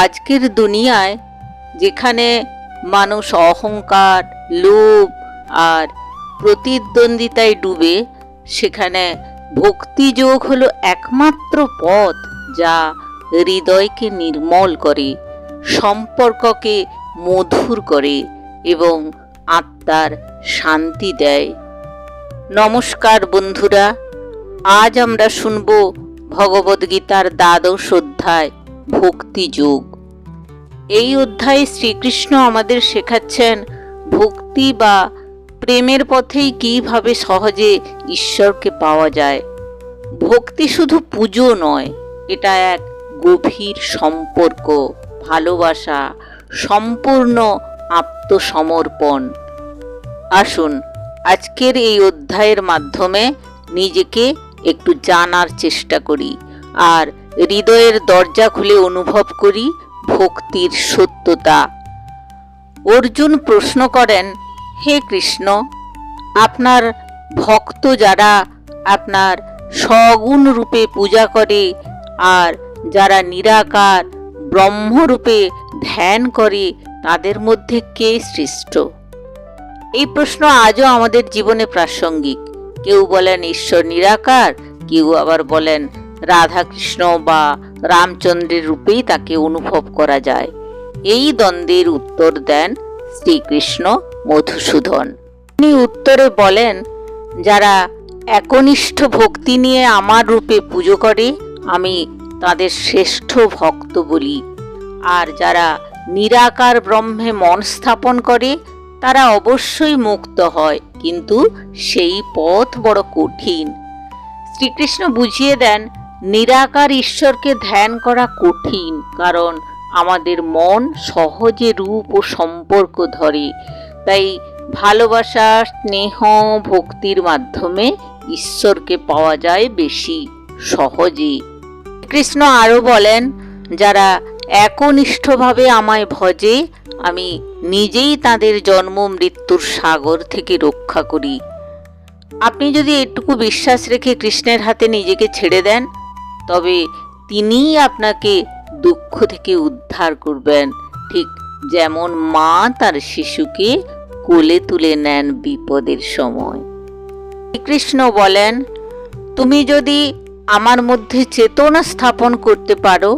আজকের দুনিয়ায় যেখানে মানুষ অহংকার, লোভ আর প্রতিদ্বন্দ্বিতায় ডুবে, সেখানে ভক্তিযোগ হলো একমাত্র পথ যা হৃদয়কে নির্মল করে, সম্পর্ককে মধুর করে এবং আত্মার শান্তি দেয়। নমস্কার বন্ধুরা, আজ আমরা শুনব ভগবদ্গীতার দ্বাদশ অধ্যায় ভক্তিযোগ। এই অধ্যায়ে শ্রীকৃষ্ণ আমাদের শেখাচ্ছেন ভক্তি বা প্রেমের পথেই কিভাবে সহজে ঈশ্বরকে পাওয়া যায়। ভক্তি শুধু পুজো নয়, এটা এক গভীর সম্পর্ক, ভালোবাসা, সম্পূর্ণ আত্মসমর্পণ। আসুন আজকের এই অধ্যায়ের মাধ্যমে নিজেকে একটু জানার চেষ্টা করি আর হৃদয়ের দরজা খুলে অনুভব করি ভক্তির সত্যতা। অর্জুন প্রশ্ন করেন, হে কৃষ্ণ, আপনার ভক্ত যারা আপনার সগুণ রূপে পূজা করে আর যারা নিরাকার ব্রহ্মরূপে ধ্যান করে, তাদের মধ্যে কে শ্রেষ্ঠ? এই প্রশ্ন আজও আমাদের জীবনে প্রাসঙ্গিক। কেউ বলেন ঈশ্বর নিরাকার, কেউ আবার বলেন রাধাকৃষ্ণ বা রামচন্দ্রের রূপেই তাকে অনুভব করা যায়। এই দ্বন্দ্বের উত্তর দেন শ্রীকৃষ্ণ মধুসূদন। তিনি উত্তরে বলেন, যারা একনিষ্ঠ ভক্তি নিয়ে আমার রূপে পুজো করে, আমি তাদের শ্রেষ্ঠ ভক্ত বলি। আর যারা নিরাকার ব্রহ্মে মন স্থাপন করে, তারা অবশ্যই মুক্ত হয়, কিন্তু সেই পথ বড় কঠিন। শ্রীকৃষ্ণ বুঝিয়ে দেন, নিরাকার ঈশ্বরকে ধ্যান করা কঠিন, কারণ আমাদের মন সহজে রূপ ও সম্পর্ক ধরে। তাই ভালোবাসা, স্নেহ, ভক্তির মাধ্যমে ঈশ্বরকে পাওয়া যায় বেশি সহজে। কৃষ্ণ আরও বলেন, যারা একনিষ্ঠভাবে আমায় ভজে, আমি নিজেই তাদের জন্ম মৃত্যুর সাগর থেকে রক্ষা করি। আপনি যদি এটুকু বিশ্বাস রেখে কৃষ্ণের হাতে নিজেকে ছেড়ে দেন, তবে তিনিই আপনাকে দুঃখ থেকে উদ্ধার করবেন, ঠিক যেমন মা তার শিশুকে কোলে তুলে নেন বিপদের সময়। শ্রীকৃষ্ণ বলেন, তুমি যদি আমার মধ্যে চেতনা স্থাপন করতে পারো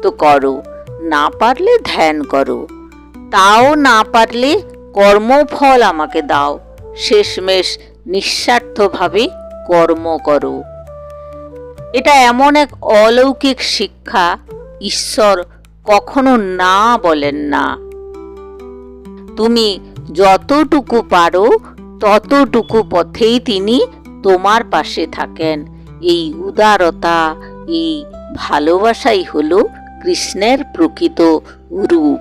তো করো, না পারলে ধ্যান করো, তাও না পারলে কর্মফল আমাকে দাও, শেষমেশ নিঃস্বার্থভাবে কর্ম করো। এটা এমন এক অলৌকিক শিক্ষা, ঈশ্বর কখনো না বলেন না। তুমি যতটুকু পারো ততটুকু পথেই তিনি তোমার পাশে থাকেন। এই উদারতা, এই ভালোবাসাই হলো কৃষ্ণের প্রকৃত রূপ।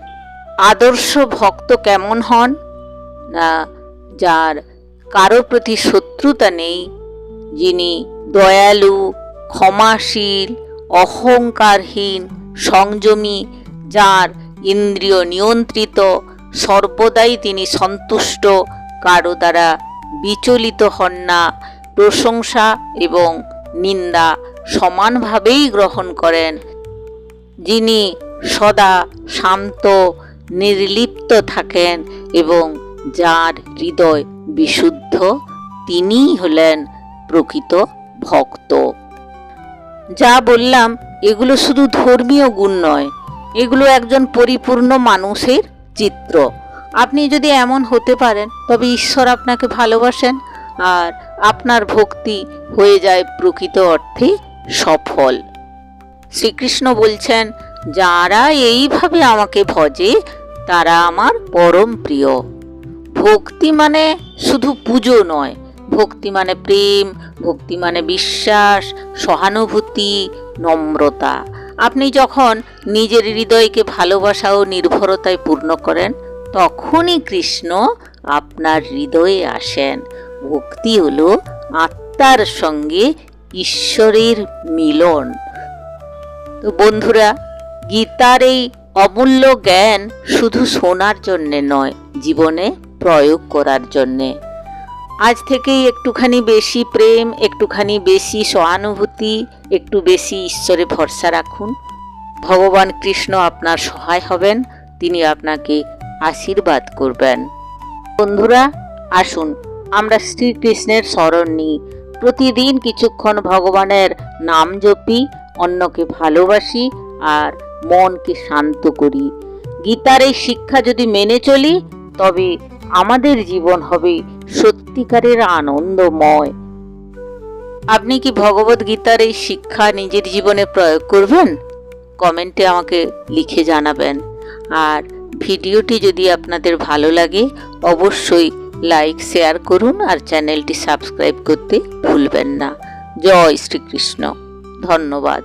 আদর্শ ভক্ত কেমন হন? না, যার কারো প্রতি শত্রুতা নেই, যিনি দয়ালু, ক্ষমাশীল, অহংকারহীন, সংযমী, যার ইন্দ্রিয় নিয়ন্ত্রিত, সর্বদাই তিনি সন্তুষ্ট, কারো দ্বারা বিচলিত হন না, প্রশংসা এবং নিন্দা সমানভাবেই গ্রহণ করেন, যিনি সদা শান্ত, নির্লিপ্ত থাকেন এবং যার হৃদয় বিশুদ্ধ, তিনিই হলেন প্রকৃত ভক্ত। যা বললাম এগুলো শুধু ধর্মীয় গুণ নয়, এগুলো একজন পরিপূর্ণ মানুষের চিত্র। আপনি যদি এমন হতে পারেন, তবে ঈশ্বর আপনাকে ভালোবাসেন আর আপনার ভক্তি হয়ে যায় প্রকৃত অর্থে সফল। শ্রীকৃষ্ণ বলছেন, যারা এইভাবে আমাকে ভজে তারা আমার পরম প্রিয়। ভক্তি মানে শুধু পুজো নয়, ভক্তি মানে প্রেম, ভক্তি মানে বিশ্বাস, সহানুভূতি, নম্রতা। আপনি যখন নিজের হৃদয়কে ভালোবাসা ও নির্ভরতায় পূর্ণ করেন, তখনই কৃষ্ণ আপনার হৃদয়ে আসেন। ভক্তি হলো আত্মার সঙ্গে ঈশ্বরের মিলন। তো বন্ধুরা, গীতার এই অমূল্য জ্ঞান শুধু শোনার জন্যে নয়, জীবনে প্রয়োগ করার জন্যে। আজ থেকেই একটুখানি বেশি প্রেম, একটুখানি বেশি সহানুভূতি, একটু বেশি ঈশ্বরে ভরসা রাখুন। ভগবান কৃষ্ণ আপনার সহায় হবেন, তিনি আপনাকে আশীর্বাদ করবেন। বন্ধুরা, আসুন আমরা শ্রীকৃষ্ণের শরণ নিই, প্রতিদিন কিছুক্ষণ ভগবানের নাম জপি, অন্যকে ভালোবাসি আর মনকে শান্ত করি। গীতার এই শিক্ষা যদি মেনে চলি, তবে আমাদের জীবন হবে সত্যিকারের আনন্দময়। আপনি কি ভগবদ গীতার এই শিক্ষা নিজের জীবনে প্রয়োগ করবেন? কমেন্টে আমাকে লিখে জানাবেন। আর ভিডিওটি যদি আপনাদের ভালো লাগে, অবশ্যই লাইক শেয়ার করুন আর চ্যানেলটি সাবস্ক্রাইব করতে ভুলবেন না। জয় শ্রীকৃষ্ণ। ধন্যবাদ।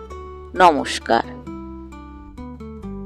নমস্কার।